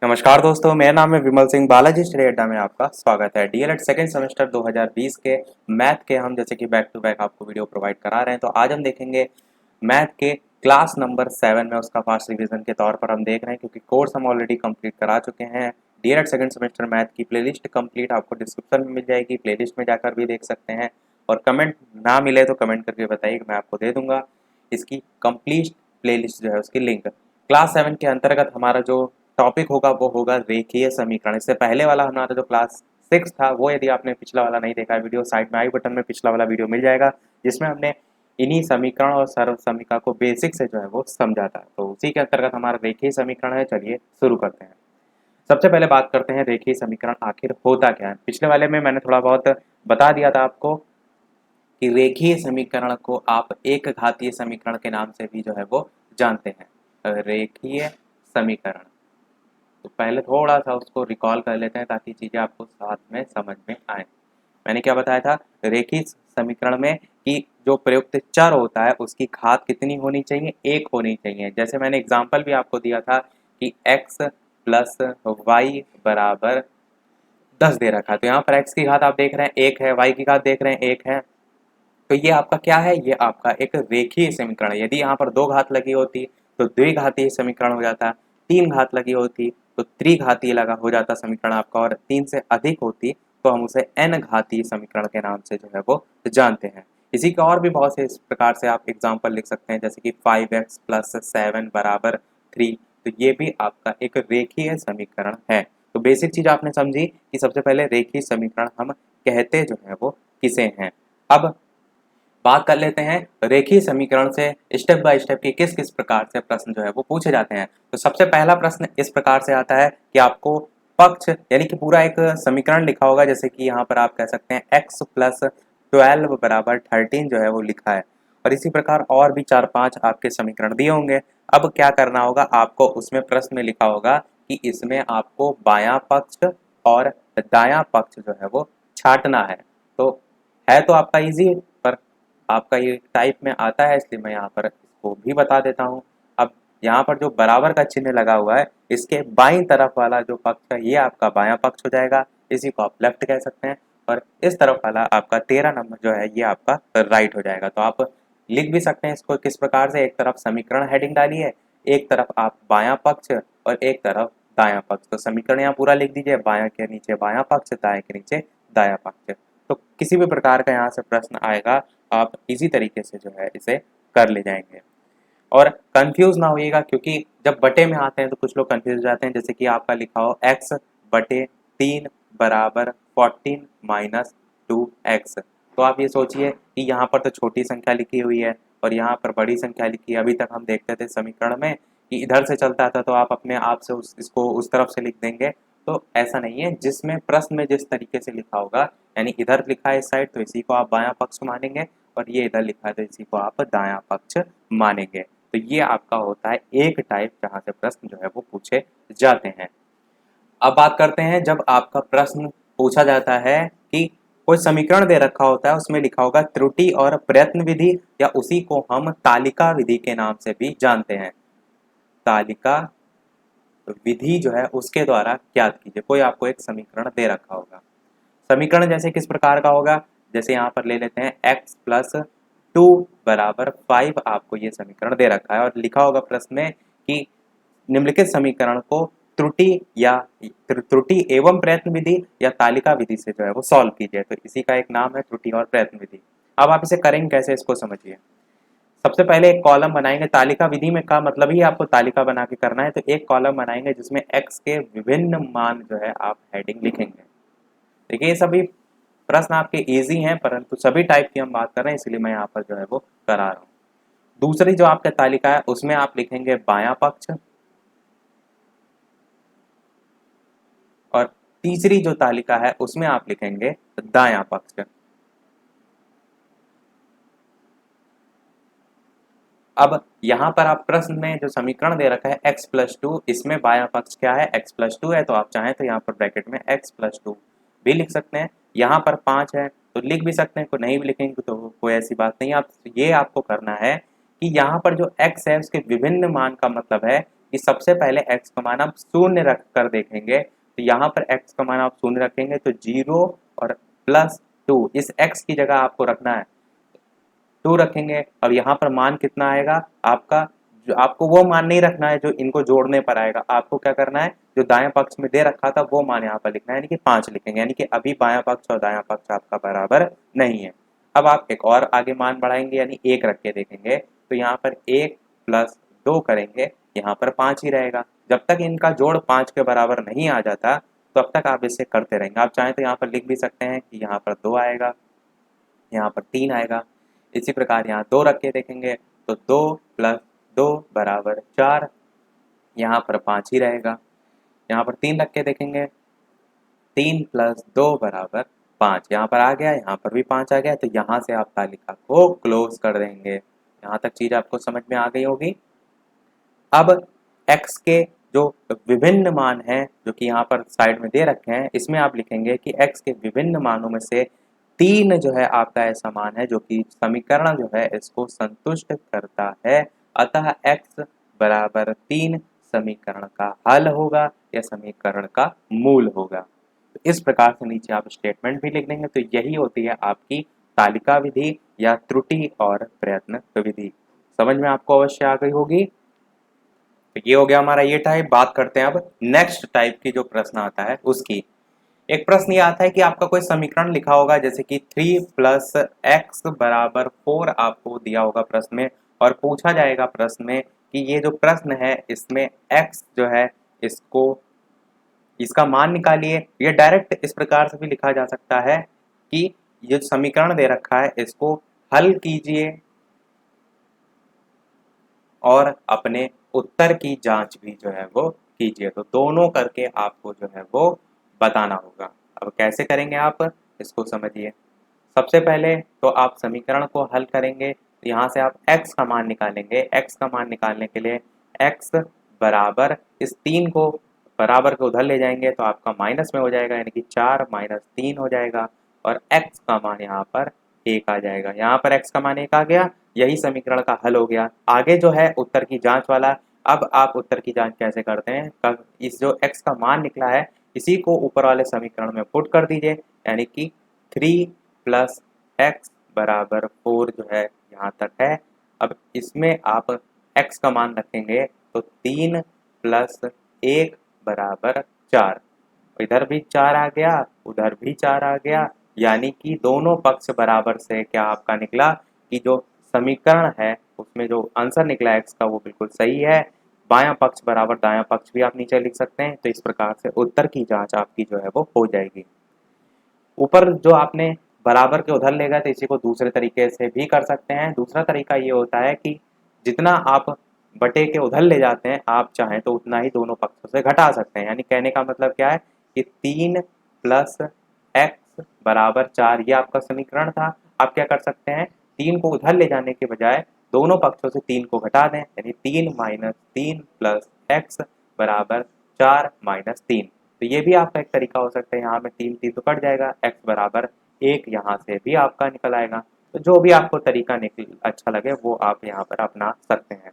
नमस्कार दोस्तों, मेरा नाम है विमल सिंह। बालाजी स्टडी अड्डा में आपका स्वागत है। डीएलएड सेकेंड सेमेस्टर 2020 के मैथ के हम जैसे कि बैक टू बैक आपको वीडियो प्रोवाइड करा रहे हैं। तो आज हम देखेंगे मैथ के क्लास नंबर 7 में उसका फास्ट रिवीजन के तौर पर हम देख रहे हैं, क्योंकि कोर्स हम ऑलरेडी कंप्लीट करा चुके हैं। डीएलएड सेकेंड सेमेस्टर मैथ की प्लेलिस्ट कंप्लीट आपको डिस्क्रिप्शन में मिल जाएगी, प्लेलिस्ट में जाकर भी देख सकते हैं। और कमेंट ना मिले तो कमेंट करके बताइए, मैं आपको दे दूंगा इसकी कंप्लीट प्लेलिस्ट जो है उसकी लिंक। क्लास 7 के अंतर्गत हमारा जो टॉपिक होगा वो होगा रेखीय समीकरण। इससे पहले वाला हमारा जो क्लास 6 था वो यदि आपने पिछला वाला नहीं देखा है, वीडियो साइड में आई बटन में पिछला वाला वीडियो मिल जाएगा, जिसमें हमने इन्हीं समीकरण और सर्व समीकरण को बेसिक से जो है वो समझा था। तो उसी के अंतर्गत हमारा रेखीय समीकरण है। चलिए शुरू करते हैं। सबसे पहले बात करते हैं रेखीय समीकरण आखिर होता क्या है। पिछले वाले में मैंने थोड़ा बहुत बता दिया था आपको कि रेखीय समीकरण को आप एक घातीय समीकरण के नाम से भी जो है वो जानते हैं। रेखीय समीकरण, तो पहले थोड़ा सा उसको रिकॉल कर लेते हैं ताकि चीज़ें आपको साथ में समझ में आए। मैंने क्या बताया था रेखीय समीकरण में कि जो प्रयुक्त चर होता है उसकी घात कितनी होनी चाहिए, एक होनी चाहिए। जैसे मैंने एग्जांपल भी आपको दिया था कि x प्लस वाई बराबर 10 दे रखा है। तो यहाँ पर x की घात आप देख रहे हैं एक है, y की घात देख रहे हैं एक है। तो ये आपका क्या है, ये आपका एक रेखीय समीकरण है। यदि यहाँ पर दो घात लगी होती तो द्विघातीय समीकरण हो जाता, तीन घात लगी होती तो त्रिघातीय लगा हो जाता समीकरण आपका, और तीन से अधिक होती तो हम उसे n घातीय समीकरण के नाम से जो है वो जानते हैं। इसी का और भी बहुत से इस प्रकार से आप एग्जाम्पल लिख सकते हैं, जैसे कि 5x प्लस 7 बराबर 3। तो ये भी आपका एक रेखीय समीकरण है। तो बेसिक चीज आपने समझी कि सबसे पहले रेखीय समीकरण हम कहते जो है वो किसे हैं। अब बात कर लेते हैं रेखीय समीकरण से स्टेप बाय स्टेप की किस किस प्रकार से प्रश्न जो है वो पूछे जाते हैं। तो सबसे पहला प्रश्न इस प्रकार से आता है कि आपको पक्ष यानी कि पूरा एक समीकरण लिखा होगा, जैसे कि यहाँ पर आप कह सकते हैं x प्लस 12 बराबर 13 जो है वो लिखा है, और इसी प्रकार और भी 4-5 आपके समीकरण दिए होंगे। अब क्या करना होगा, आपको उसमें प्रश्न में लिखा होगा कि इसमें आपको बायां पक्ष और दायां पक्ष जो है वो छांटना है। तो है तो आपका इजी, पर आपका ये टाइप में आता है इसलिए मैं यहाँ पर इसको भी बता देता हूँ। अब यहाँ पर जो बराबर का चिन्ह लगा हुआ है इसके बाईं तरफ वाला जो पक्ष है ये आपका बायां पक्ष हो जाएगा, इसी को आप लेफ्ट कह सकते हैं। और इस तरफ वाला आपका 13 नंबर जो है ये आपका राइट हो जाएगा। तो आप लिख भी सकते हैं इसको किस प्रकार से, एक तरफ समीकरण हेडिंग डालिए, एक तरफ आप बायां पक्ष और एक तरफ दायां पक्ष। तो समीकरण यहाँ पूरा लिख दीजिए, बायां के नीचे बायां पक्ष, दाएं के नीचे दायां पक्ष। तो किसी भी प्रकार का यहाँ से प्रश्न आएगा आप इजी तरीके से जो है इसे कर ले जाएंगे। और कंफ्यूज ना होइएगा, क्योंकि जब बटे में आते हैं तो कुछ लोग कंफ्यूज हो जाते हैं। जैसे कि आपका लिखा हो x बटे 3 बराबर 14 माइनस 2x। तो आप ये सोचिए कि यहाँ पर तो छोटी संख्या लिखी हुई है और यहाँ पर बड़ी संख्या लिखी है। अभी तक हम देखते थे समीकरण में कि इधर से चलता था तो आप अपने आप से इसको उस तरफ से लिख देंगे। तो ऐसा नहीं है, जिसमें प्रश्न में जिस तरीके से लिखा होगा, यानी इधर लिखा है इस साइड तो इसी को आप बायां पक्ष मानेंगे, और ये इधर लिखा है तो इसी को आप दायां पक्ष मानेंगे। तो ये आपका होता है एक टाइप जहां से प्रश्न जो है वो पूछे जाते हैं। अब बात करते हैं जब आपका प्रश्न पूछा जाता है कि कोई समीकरण दे रखा होता है, उसमें लिखा होगा त्रुटि और प्रयत्न विधि, या उसी को हम तालिका विधि के नाम से भी जानते हैं। तालिका विधि जो है उसके द्वारा ज्ञात कीजिए। कोई आपको एक समीकरण दे रखा होगा, समीकरण जैसे किस प्रकार का होगा, जैसे यहाँ पर ले लेते हैं x प्लस 2 बराबर 5। आपको ये समीकरण दे रखा है और लिखा होगा प्रश्न में कि निम्नलिखित समीकरण को त्रुटि एवं प्रयत्न विधि या तालिका विधि से जो है वो सॉल्व कीजिए। तो इसी का एक नाम है त्रुटि और प्रयत्न विधि। अब आप इसे करेंगे कैसे, इसको समझिए। सबसे पहले एक कॉलम बनाएंगे। तालिका विधि में का मतलब ही आपको तालिका बना के करना है। तो एक कॉलम बनाएंगे जिसमें x के विभिन्न मान जो है आप हेडिंग लिखेंगे। देखिए ये सभी प्रश्न आपके इजी हैं, परंतु सभी टाइप की हम बात कर रहे हैं इसलिए मैं यहाँ पर जो है वो करा रहा हूँ। दूसरी जो आपका तालिका है उसमें आप लिखेंगे बायां पक्ष, और तीसरी जो तालिका है उसमें आप लिखेंगे दायां पक्ष। अब यहाँ पर आप प्रश्न में जो समीकरण दे रखा है x प्लस 2, इसमें बायां पक्ष क्या है, x प्लस 2 है, तो आप चाहें तो यहाँ पर ब्रैकेट में x प्लस 2 भी लिख सकते हैं। यहाँ पर 5 है तो लिख भी सकते हैं, कोई नहीं भी लिखेंगे तो कोई ऐसी बात नहीं। आप ये आपको करना है कि यहाँ पर जो x है उसके विभिन्न मान का मतलब है कि सबसे पहले x का मान आप शून्य रख कर देखेंगे, तो यहाँ पर x का मान आप शून्य रखेंगे तो 0 और +2, इस x की जगह आपको रखना है 2 रखेंगे। अब यहाँ पर मान कितना आएगा आपका, जो आपको वो मान नहीं रखना है जो इनको जोड़ने पर आएगा, आपको क्या करना है जो दाएं पक्ष में दे रखा था वो मान यहाँ पर लिखना है, यानी कि 5 लिखेंगे, यानी कि अभी बायां पक्ष और दायां पक्ष आपका बराबर नहीं है। अब आप एक और आगे मान बढ़ाएंगे यानी 1 रख के देखेंगे, तो यहाँ पर 1 + 2 करेंगे, यहाँ पर 5 ही रहेगा। जब तक इनका जोड़ 5 के बराबर नहीं आ जाता तब तक आप इसे करते रहेंगे। आप चाहें तो यहाँ पर लिख भी सकते हैं कि यहाँ पर 2 आएगा, यहाँ पर 3 आएगा। इसी प्रकार यहाँ 2 रख के देखेंगे तो 2 + 2 = 4, यहाँ पर 5 ही रहेगा। यहाँ पर 3 रख के देखेंगे, 3 + 2 = 5, यहाँ पर आ गया, यहाँ पर भी 5 आ गया, तो यहाँ से आप तालिका को क्लोज कर देंगे। यहाँ तक चीज़ आपको समझ में आ गई होगी। अब x के जो विभिन्न मान हैं जो कि यहाँ पर साइड में दे रखे हैं, इसमें आप लिखेंगे कि x के विभिन्न मानों में से 3 जो है आपका ऐसा मान है जो कि समीकरण जो है इसको संतुष्ट करता है, अतः x = 3 समीकरण का हल होगा या समीकरण का मूल होगा। तो इस प्रकार से नीचे आप स्टेटमेंट भी लिख देंगे। तो यही होती है आपकी तालिका विधि या त्रुटि और प्रयत्न विधि। समझ में आपको अवश्य आ गई होगी। तो ये हो गया हमारा ये टाइप। बात करते हैं अब नेक्स्ट टाइप की जो प्रश्न आता है उसकी। एक प्रश्न ये आता है कि आपका कोई समीकरण लिखा होगा जैसे कि 3 + x = 4 आपको दिया होगा प्रश्न में, और पूछा जाएगा प्रश्न में कि ये जो प्रश्न है इसमें x जो है इसको इसका मान निकालिए। ये डायरेक्ट इस प्रकार से भी लिखा जा सकता है कि ये समीकरण दे रखा है इसको हल कीजिए और अपने उत्तर की जांच भी जो है वो कीजिए। तो दोनों करके आपको जो है वो बताना होगा। अब कैसे करेंगे आप इसको समझिए। सबसे पहले तो आप समीकरण को हल करेंगे, तो यहाँ से आप x का मान निकालेंगे। x का मान निकालने के लिए x बराबर इस 3 को बराबर के उधर ले जाएंगे तो आपका माइनस में हो जाएगा, यानी कि 4 - 3 हो जाएगा, और x का मान यहाँ पर 1 आ जाएगा। यहाँ पर x का मान 1 आ गया, यही समीकरण का हल हो गया। आगे जो है उत्तर की जांच वाला, अब आप उत्तर की जांच कैसे करते हैं, इस जो x का मान निकला है इसी को ऊपर वाले समीकरण में पुट कर दीजिए, यानी कि 3 + x = 4 जो है यहाँ तक है। अब इसमें आप x का मान रखेंगे तो 3 + 1 = 4, इधर भी 4 आ गया, उधर भी 4 आ गया, यानी कि दोनों पक्ष बराबर से क्या आपका निकला कि जो समीकरण है उसमें जो आंसर निकला x का वो बिल्कुल सही है। बायां पक्ष बराबर दायां पक्ष भी आप नीचे लिख सकते हैं। तो इस प्रकार से उत्तर की जांच आपकी जो है वो हो जाएगी। ऊपर जो आपने बराबर के उधर ले गए तो इसी को दूसरे तरीके से भी कर सकते हैं। दूसरा तरीका ये होता है कि जितना आप बटे के उधर ले जाते हैं आप चाहें तो उतना ही दोनों पक्षों से घटा सकते हैं। यानी कहने का मतलब क्या है कि 3 + x = 4 ये आपका समीकरण था। आप क्या कर सकते हैं, 3 को उधर ले जाने के बजाय दोनों पक्षों से 3 को घटा दें, यानी 3 - 3 + x = 4 - 3। तो ये भी आपका एक तरीका हो सकता है। यहाँ में 3 3 तो कट जाएगा, x = 1 यहाँ से भी आपका निकल आएगा। तो जो भी आपको तरीका निकल अच्छा लगे वो आप यहाँ पर अपना सकते हैं।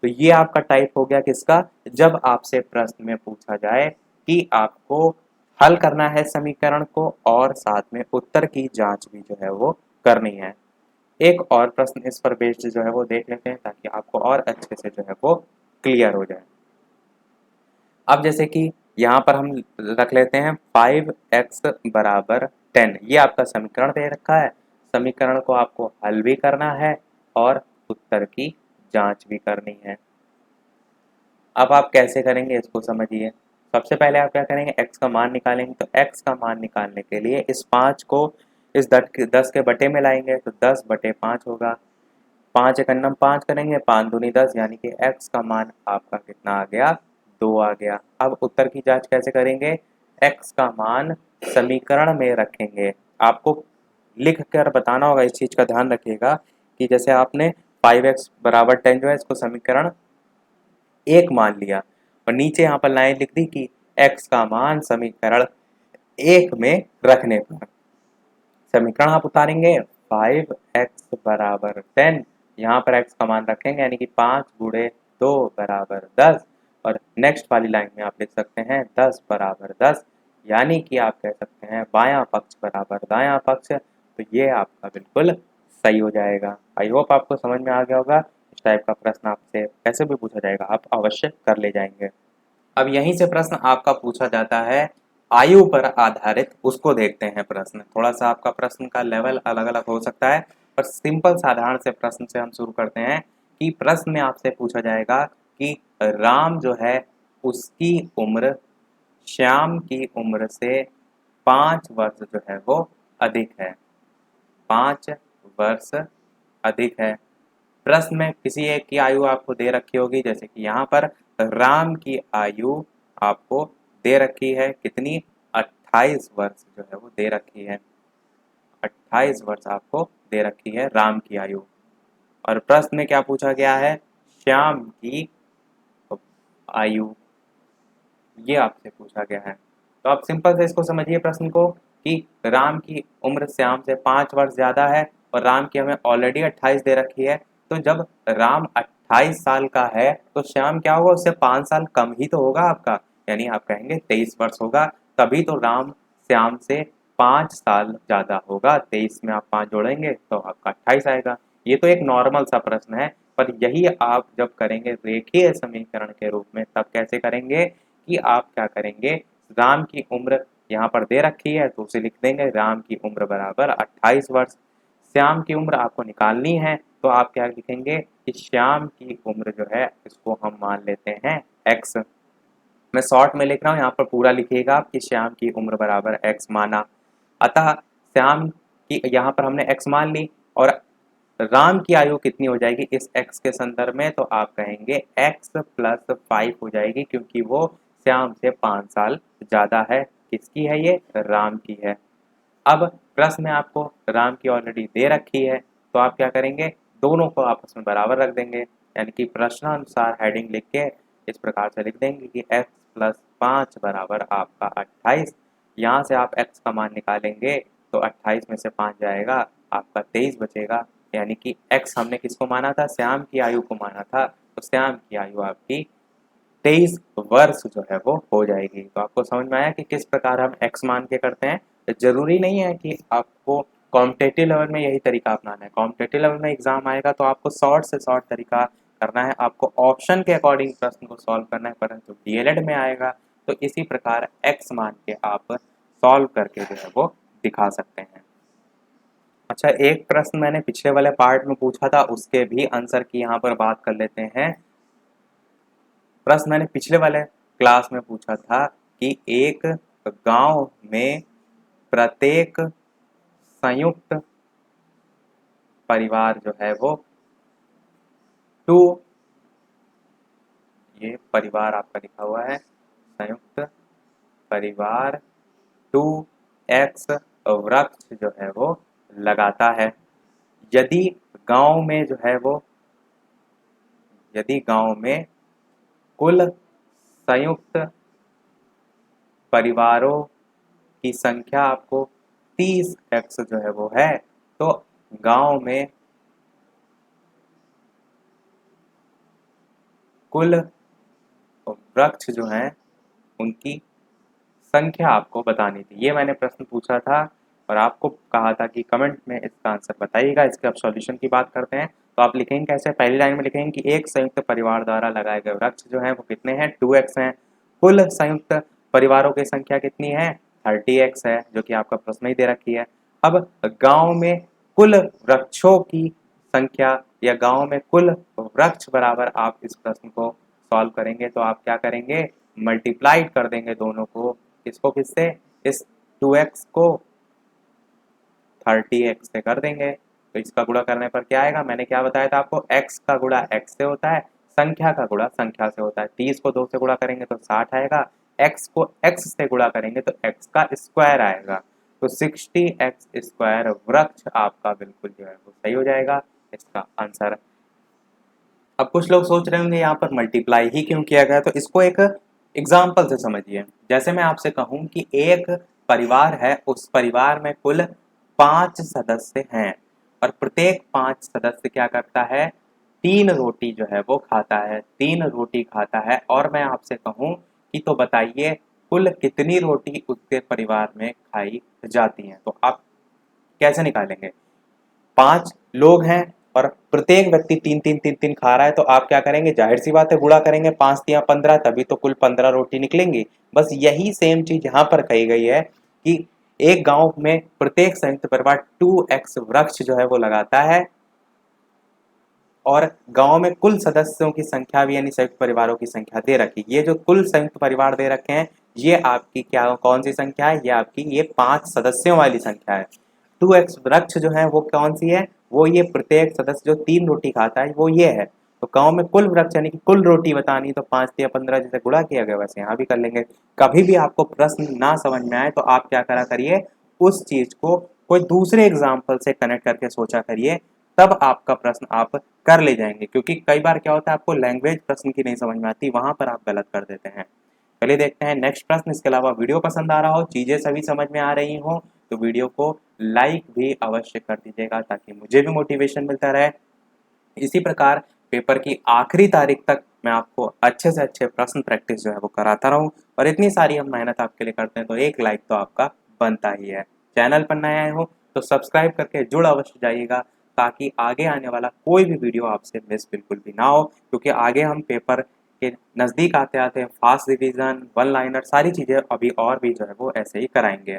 तो ये आपका टाइप हो गया किसका, जब आपसे प्रश्न में पूछा जाए कि आपको हल करना है समीकरण को और साथ में उत्तर की जांच भी जो है वो करनी है। एक और प्रश्न इस पर बेस्ड जो है वो देख लेते हैं ताकि आपको और अच्छे से जो है वो क्लियर हो जाए। अब जैसे कि यहाँ पर हम रख लेते हैं 5x = 10, ये आपका समीकरण दे रखा है। समीकरण को आपको हल भी करना है और उत्तर की जांच भी करनी है। अब आप कैसे करेंगे इसको समझिए। सबसे पहले आप क्या करेंगे, x का मान निकालेंगे। तो x का मान निकालने के लिए इस 5 को इस 10 के बटे में लाएंगे तो 10/5 होगा। 5 एकन्नम 5 करेंगे, 5 दूनी 10, यानी कि x का मान आपका कितना आ गया, 2 आ गया। अब उत्तर की जांच कैसे करेंगे, x का मान समीकरण में रखेंगे। आपको लिख कर बताना होगा, इस चीज़ का ध्यान रखिएगा कि जैसे आपने 5x = 10 जो है इसको समीकरण 1 मान लिया और नीचे यहाँ पर लाइन लिख दी कि x का मान समीकरण 1 में रखने पर समीकरण आप उतारेंगे 5x = 10, यहाँ पर x का मान रखेंगे यानी कि 5 × 2 = 10, और नेक्स्ट वाली लाइन में आप लिख सकते हैं 10 बराबर 10, यानी कि आप कह सकते हैं बायां पक्ष बराबर दायां पक्ष। तो ये आपका बिल्कुल सही हो जाएगा। आई होप आपको समझ में आ गया होगा। इस टाइप का प्रश्न आपसे कैसे भी पूछा जाएगा आप अवश्य कर ले जाएंगे। अब यहीं से प्रश्न आपका पूछा जाता है आयु पर आधारित, उसको देखते हैं प्रश्न। थोड़ा सा आपका प्रश्न का लेवल अलग अलग हो सकता है, पर सिंपल साधारण से प्रश्न से हम शुरू करते हैं कि प्रश्न में आपसे पूछा जाएगा कि राम जो है उसकी उम्र श्याम की उम्र से 5 वर्ष जो है वो अधिक है, 5 वर्ष अधिक है। प्रश्न में किसी एक की आयु आपको दे रखी होगी, जैसे कि यहाँ पर राम की आयु आपको दे रखी है कितनी, 28 वर्ष जो है वो दे रखी है, 28 वर्ष आपको दे रखी है राम की आयु। और प्रश्न में क्या पूछा गया है, श्याम की आयु, ये आपसे पूछा गया है। तो आप सिंपल से इसको समझिए प्रश्न को कि राम की उम्र श्याम से 5 वर्ष ज़्यादा है और राम की हमें ऑलरेडी 28 दे रखी है। तो जब राम 28 साल का है तो श्याम क्या होगा, उससे 5 साल कम ही तो होगा आपका, यानी आप कहेंगे 23 वर्ष होगा। तभी तो राम श्याम से 5 साल ज़्यादा होगा। 23 में आप 5 जोड़ेंगे तो आपका 28 आएगा। ये तो एक नॉर्मल सा प्रश्न है, पर यही आप जब करेंगे रेखीय समीकरण के रूप में तब कैसे करेंगे कि आप क्या करेंगे, राम की उम्र यहाँ पर दे रखी है तो उसे लिख देंगे राम की उम्र बराबर 28 वर्ष। श्याम की उम्र आपको निकालनी है तो आप क्या लिखेंगे कि श्याम की उम्र जो है इसको हम मान लेते हैं x। मैं शॉर्ट में लिख रहा हूँ, यहाँ पर पूरा लिखिएगा आप कि श्याम की उम्र बराबर x माना। अतः श्याम की यहाँ पर हमने x मान ली और राम की आयु कितनी हो जाएगी इस x के संदर्भ में, तो आप कहेंगे x प्लस 5 हो जाएगी, क्योंकि वो श्याम से 5 साल ज़्यादा है। किसकी है ये, राम की है। अब प्रश्न में आपको राम की ऑलरेडी दे रखी है तो आप क्या करेंगे, दोनों को आपस में बराबर रख देंगे, यानी कि प्रश्नानुसार हेडिंग लिख के इस प्रकार से लिख देंगे कि x प्लस 5 बराबर आपका 28। यहाँ से आप x का मान निकालेंगे तो 28 में से 5 जाएगा, आपका 23 बचेगा। यानी कि x हमने किसको माना था, श्याम की आयु को माना था, तो श्याम की आयु आपकी 23 वर्ष जो है वो हो जाएगी। तो आपको समझ में आया कि किस प्रकार हम x मान के करते हैं। जरूरी नहीं है कि आपको कॉम्पिटेटिव लेवल में यही तरीका अपनाना है। कॉम्पिटेटिव लेवल में एग्जाम आएगा तो आपको शॉर्ट से शॉर्ट तरीका करना है, आपको ऑप्शन के अकॉर्डिंग प्रश्न को सॉल्व करना है। परंतु डीएलएड में आएगा तो इसी प्रकार x मान के आप सॉल्व करके जो है वो दिखा सकते हैं। अच्छा, एक प्रश्न मैंने पिछले वाले पार्ट में पूछा था, उसके भी आंसर की यहाँ पर बात कर लेते हैं। प्रश्न मैंने पिछले वाले क्लास में पूछा था कि एक गांव में प्रत्येक संयुक्त परिवार जो है वो टू, ये परिवार आपका लिखा हुआ है, संयुक्त परिवार 2x वृक्ष जो है वो लगाता है। यदि गांव में जो है वो, यदि गांव में कुल संयुक्त परिवारों की संख्या आपको 30x जो है वो है, तो गांव में कुल वृक्ष जो हैं उनकी संख्या आपको बतानी थी। ये मैंने प्रश्न पूछा था और आपको कहा था कि कमेंट में इसका आंसर बताइएगा। इसके अब सॉल्यूशन की बात करते हैं। तो आप लिखेंगे कैसे, पहली लाइन में लिखेंगे कि एक संयुक्त परिवार द्वारा लगाए गए वृक्ष जो हैं वो कितने हैं, 2x हैं। कुल संयुक्त परिवारों की संख्या कितनी है, 30x है, जो कि आपका प्रश्न ही दे रखी है। अब गांव में कुल वृक्षों की संख्या या गांव में कुल वृक्ष बराबर, आप इस प्रश्न को सॉल्व करेंगे तो आप क्या करेंगे, मल्टीप्लाइड कर देंगे दोनों को, इसको किससे, इस 2x को 30x से कर देंगे। तो इसका गुणा करने पर क्या आएगा, मैंने क्या बताया था आपको, x का गुणा x से होता है, संख्या का गुणा संख्या से होता है। 30 को 2 से गुणा करेंगे तो 60 आएगा, x को x से गुणा करेंगे तो x का स्क्वायर आएगा। तो 60x स्क्वायर वृक्ष आपका बिल्कुल जो है वो सही हो जाएगा इसका आंसर। अब कुछ लोग सोच रहे होंगे यहाँ पर मल्टीप्लाई ही क्यों किया गया, तो इसको एक एग्जाम्पल से समझिए। जैसे मैं आपसे कहूँ कि एक परिवार है, उस परिवार में कुल 5 सदस्य हैं और प्रत्येक 5 सदस्य क्या करता है, 3 रोटी जो है वो खाता है, 3 रोटी खाता है, और मैं आपसे कहूँ कि तो बताइए कुल कितनी रोटी उसके परिवार में खाई जाती है? तो आप कैसे निकालेंगे? 5 लोग हैं और प्रत्येक व्यक्ति 3-3 खा रहा है, तो आप क्या करेंगे? ज़ाहिर-सी बात है गुणा करेंगे 5 तिया 15, तभी तो कुल 15 रोटी निकलेंगी। बस यही सेम चीज़ यहाँ पर कही गई है कि एक गाँव में प्रत्येक संयुक्त परिवार 2x वृक्ष जो है वो लगाता है, और गाँव में कुल सदस्यों की संख्या भी यानी संयुक्त परिवारों की संख्या दे रखी। ये जो कुल संयुक्त परिवार दे रखे हैं, ये आपकी क्या कौन सी संख्या है? ये आपकी ये 5 सदस्यों वाली संख्या है। 2x वृक्ष जो है वो कौन सी है? वो ये प्रत्येक सदस्य जो 3 रोटी खाता है वो ये है। तो गाँव में कुल वृक्ष यानी कि कुल रोटी बतानी, तो 5 या 15 जैसे गुणा किया गया वैसे यहाँ भी कर लेंगे। कभी भी आपको प्रश्न ना समझ में आए तो आप क्या करा करिए, उस चीज़ को कोई दूसरे एग्जाम्पल से कनेक्ट करके सोचा करिए, तब आपका प्रश्न आप कर ले जाएंगे। क्योंकि कई बार क्या होता है आपको लैंग्वेज प्रश्न की नहीं समझ में आती, वहां पर आप गलत कर देते हैं। चलिए देखते हैं नेक्स्ट प्रश्न। इसके अलावा वीडियो पसंद आ रहा हो, चीजें सभी समझ में आ रही हो, तो वीडियो को लाइक भी अवश्य कर दीजिएगा ताकि मुझे भी मोटिवेशन मिलता रहे। इसी प्रकार पेपर की आखिरी तारीख तक मैं आपको अच्छे से अच्छे प्रश्न प्रैक्टिस जो है वो कराता रहूं, और इतनी सारी हम मेहनत आपके लिए करते हैं तो एक लाइक तो आपका बनता ही है। चैनल पर नए आए हो तो सब्सक्राइब करके जुड़ अवश्य जाइएगा, ताकि आगे आने वाला कोई भी वीडियो आपसे मिस बिल्कुल भी ना हो। क्योंकि आगे हम पेपर के नज़दीक आते आते फास्ट रिवीजन, वन लाइनर, सारी चीज़ें अभी और भी जो है वो ऐसे ही कराएंगे।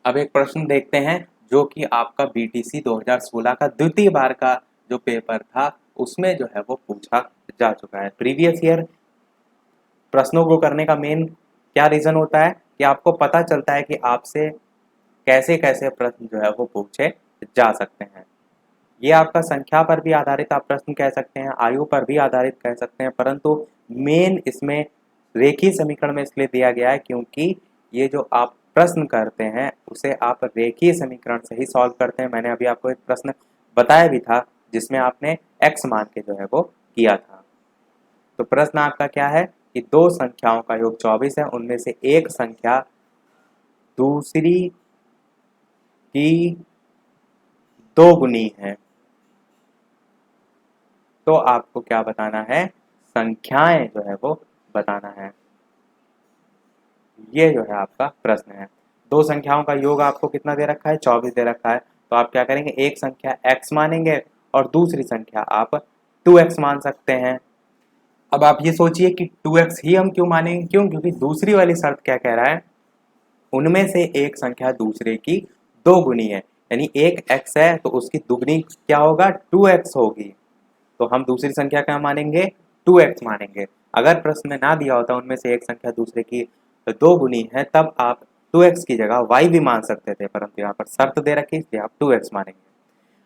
अब एक प्रश्न देखते हैं जो कि आपका बीटीसी 2016 का द्वितीय बार का जो पेपर था उसमें जो है वो पूछा जा चुका है। प्रीवियस ईयर प्रश्नों को करने का मेन क्या रीज़न होता है कि आपको पता चलता है कि आपसे कैसे कैसे प्रश्न जो है वो पूछे जा सकते हैं। ये आपका संख्या पर भी आधारित आप प्रश्न कह सकते हैं, आयु पर भी आधारित कह सकते हैं, परंतु मेन इसमें रेखीय समीकरण में इसलिए दिया गया है क्योंकि ये जो आप प्रश्न करते हैं उसे आप रेखीय समीकरण से ही सॉल्व करते हैं। मैंने अभी आपको एक प्रश्न बताया भी था जिसमें आपने x मान के जो है वो किया था। तो प्रश्न आपका क्या है कि दो संख्याओं का योग 24 है, उनमें से एक संख्या दूसरी की दो गुनी है, तो आपको क्या बताना है? संख्याएं जो है वो बताना है। ये जो है आपका प्रश्न है। दो संख्याओं का योग आपको कितना दे रखा है? 24 दे रखा है। तो आप क्या करेंगे? एक संख्या x मानेंगे और दूसरी संख्या आप 2x मान सकते हैं। अब आप ये सोचिए कि 2x ही हम क्यों मानेंगे? क्यों? क्योंकि दूसरी वाली शर्त क्या कह रहा है? उनमें से एक संख्या दूसरे की दो गुनी है, यानी एक x है तो उसकी दुगनी क्या होगा? 2x होगी। तो हम दूसरी संख्या क्या मानेंगे? 2x मानेंगे। अगर प्रश्न में ना दिया होता उनमें से एक संख्या दूसरे की दो गुनी है, तब आप 2x की जगह y भी मान सकते थे, परंतु यहाँ पर शर्त दे रखी इसलिए आप 2x मानेंगे।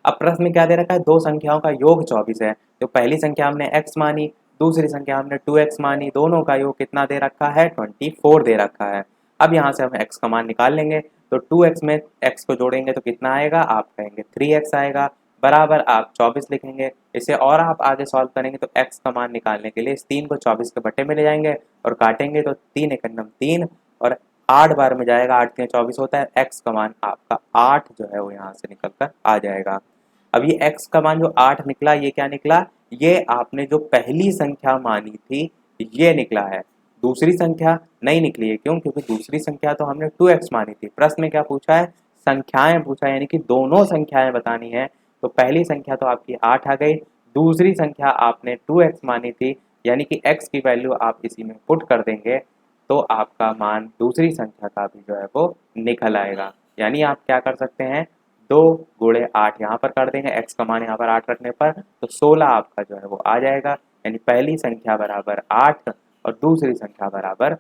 अब प्रश्न में क्या दे रखा है? दो संख्याओं का योग 24 है। तो पहली संख्या हमने x मानी, दूसरी संख्या हमने 2x मानी, दोनों का योग कितना दे रखा है? 24 दे रखा है। अब यहाँ से हम x का मान निकाल लेंगे, तो 2x में x को जोड़ेंगे तो कितना आएगा? आप कहेंगे 3x आएगा, बराबर आप 24 लिखेंगे। इसे और आप आगे सॉल्व करेंगे तो x का मान निकालने के लिए इस 3 को 24 के बट्टे में ले जाएंगे और काटेंगे तो 3 एक 3 और 8 बार में जाएगा, 8 3 24 होता है। x का मान आपका 8 जो है वो यहाँ से निकल कर आ जाएगा। अब ये x का मान जो 8 निकला, ये क्या निकला? ये आपने जो पहली संख्या मानी थी ये निकला है, दूसरी संख्या नहीं निकली है। क्यों? क्योंकि दूसरी संख्या तो हमने 2x मानी थी। प्रश्न में क्या पूछा है? संख्याएं पूछा है, यानी कि दोनों संख्याएं बतानी है। तो पहली संख्या तो आपकी 8 आ गई, दूसरी संख्या आपने 2x मानी थी, यानी कि x की वैल्यू आप इसी में पुट कर देंगे तो आपका मान दूसरी संख्या का भी जो है वो निकल आएगा। यानी आप क्या कर सकते हैं? 2 गुणे 8 यहाँ पर कर देंगे, x का मान यहाँ पर 8 रखने पर तो 16 आपका जो है वो आ जाएगा। यानी पहली संख्या बराबर 8 और दूसरी संख्या बराबर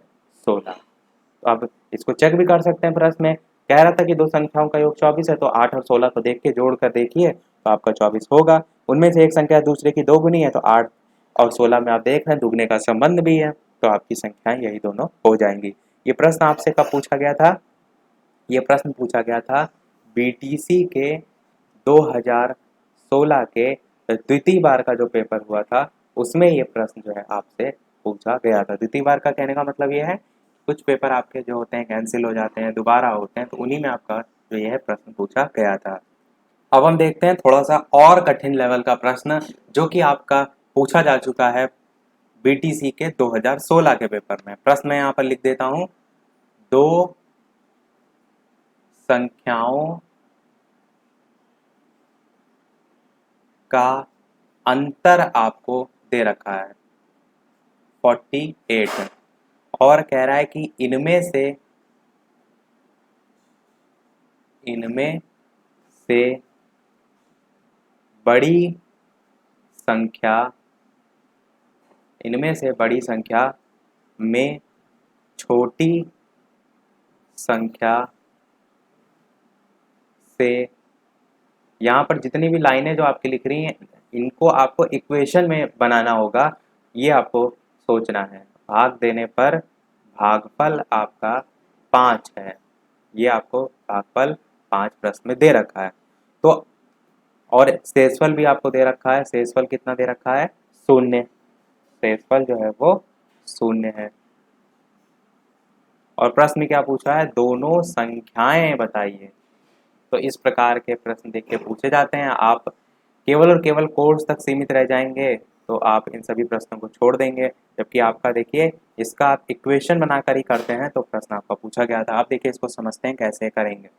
16। तो अब इसको चेक भी कर सकते हैं। प्रश्न में कह रहा था कि दो संख्याओं का योग 24 है, तो 8 और 16 को देख के जोड़ कर देखिए तो आपका 24 होगा। उनमें से एक संख्या दूसरे की दो गुनी है, तो 8 और 16 में आप देख रहे हैं दुगने का संबंध भी है, तो आपकी संख्याएं यही दोनों हो जाएंगी। ये प्रश्न आपसे कब पूछा गया था? ये प्रश्न पूछा गया था बीटीसी के 2016 के द्वितीय बार का जो पेपर हुआ था उसमें ये प्रश्न जो है आपसे पूछा गया था। द्वितीय बार का कहने का मतलब ये है कुछ पेपर आपके जो होते हैं कैंसिल हो जाते हैं, दोबारा होते हैं, तो उन्हीं में आपका जो यह प्रश्न पूछा गया था। अब हम देखते हैं थोड़ा सा और कठिन लेवल का प्रश्न जो कि आपका पूछा जा चुका है बीटीसी के 2016 के पेपर में। प्रश्न मैं यहाँ पर लिख देता हूँ। दो संख्याओं का अंतर आपको दे रखा है 48 और कह रहा है कि इनमें से बड़ी संख्या में छोटी संख्या से, यहाँ पर जितनी भी लाइनें जो आपकी लिख रही हैं इनको आपको इक्वेशन में बनाना होगा, ये आपको सोचना है। भाग देने पर भागफल आपका 5 है, ये आपको भागफल 5 प्रश्न में दे रखा है। तो और शेषफल भी आपको दे रखा है। शेषफल कितना दे रखा है? 0। शेषफल जो है वो 0 है। और प्रश्न में क्या पूछा है? दोनों संख्याएं बताइए। तो इस प्रकार के प्रश्न देख के पूछे जाते हैं। आप केवल और केवल कोर्स तक सीमित रह जाएंगे तो आप इन सभी प्रश्नों को छोड़ देंगे, जबकि आपका देखिए इसका आप इक्वेशन बनाकर ही करते हैं तो प्रश्न आपका पूछा गया था। आप देखिए इसको समझते हैं कैसे करेंगे।